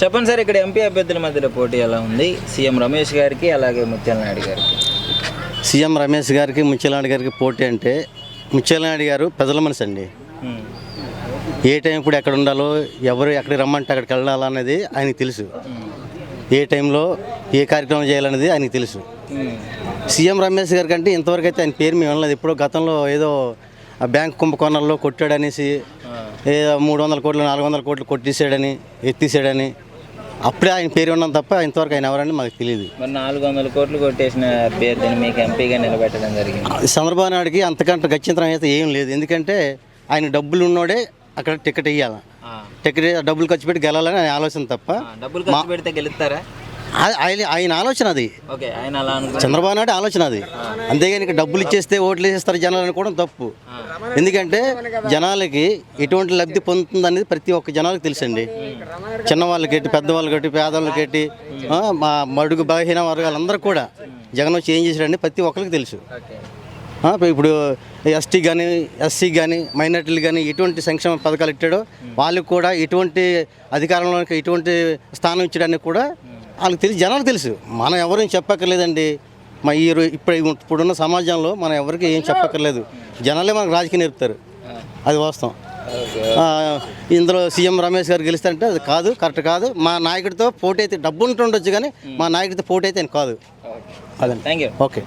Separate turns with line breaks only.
చెప్పండి సార్, ఇక్కడ ఎంపీ అభ్యర్థుల మధ్యలో పోటీ ఎలా ఉంది? సీఎం రమేష్ గారికి అలాగే ముత్యాల నాయుడు గారికి.
సీఎం రమేష్ గారికి ముత్యాల నాయుడు గారికి పోటీ అంటే, ముత్యాల నాయుడు గారు ప్రజల మనిషి అండి. ఏ టైం ఇప్పుడు ఎక్కడ ఉండాలో, ఎవరు ఎక్కడికి రమ్మంటే అక్కడికి వెళ్ళాలనేది ఆయనకి తెలుసు. ఏ టైంలో ఏ కార్యక్రమం చేయాలనేది ఆయనకి తెలుసు. సీఎం రమేష్ గారి కంటే ఇంతవరకు అయితే ఆయన పేరు మేము వినలేదు. ఎప్పుడో గతంలో ఏదో బ్యాంక్ కుంభకోణాల్లో కొట్టాడనేసి, ఏదో 300 కోట్లు 400 కోట్లు కొట్టేసాడని, ఎత్తేసాడని అప్పుడే ఆయన పేరు ఉన్నాం తప్ప ఇంతవరకు ఆయన ఎవరని మాకు తెలియదు.
మరి 400 కోట్లు కొట్టేసిన అభ్యర్థిని మీకు ఎంపీగా నిలబెట్టడం జరిగింది.
చంద్రబాబు నాయుడికి అంతకంటే గత్యంతరం అయితే ఏం లేదు. ఎందుకంటే ఆయన డబ్బులు ఉన్నోడే అక్కడ టికెట్ ఇవ్వాలి. టికెట్ డబ్బులు ఖర్చు పెట్టి గెలాలని ఆయన ఆలోచన తప్ప,
డబ్బులు ఖర్చు పెడితే గెలుస్తారా?
ఆయన ఆలోచన అది.
ఓకే, ఆయన అలా
చంద్రబాబు నాయుడు ఆలోచన అది. అంతేగాని ఇక డబ్బులు ఇచ్చేస్తే ఓట్లు వేసేస్తారు జనాలు అనుకోవడం తప్పు. ఎందుకంటే జనాలకి ఎటువంటి లబ్ధి పొందుతుంది అనేది ప్రతి ఒక్క జనాలకు తెలుసండి. చిన్నవాళ్ళకేటి, పెద్దవాళ్ళకేటి, పేదవాళ్ళకేటి, మా మడుగు బలహీన వర్గాలందరూ కూడా జగన్ వచ్చి ఏం చేశాడని ప్రతి ఒక్కరికి తెలుసు. ఇప్పుడు ఎస్టీ కానీ, ఎస్సీ కానీ, మైనార్టీలు కానీ ఎటువంటి సంక్షేమ పథకాలు ఇచ్చాడో వాళ్ళకి కూడా ఎటువంటి అధికారంలోకి ఎటువంటి స్థానం ఇచ్చడానికి కూడా వాళ్ళకి తెలుసు, జనాలకు తెలుసు. మనం ఎవరైనా చెప్పక్కర్లేదండి. మా ఇప్పుడున్న సమాజంలో మనం ఎవరికి ఏం చెప్పక్కర్లేదు. జనాలే మనకు రాజకీయం నేర్పుతారు. అది వాస్తవం. ఇందులో సీఎం రమేష్ గారు గెలుస్తారంటే అది కాదు, కరెక్ట్ కాదు. మా నాయకుడితో పోటీ అయితే డబ్బు ఉంటుండొచ్చు, కానీ మా నాయకుడితో పోటీ అయితే ఆయన కాదు. అదండి.
Thank you.
ఓకే.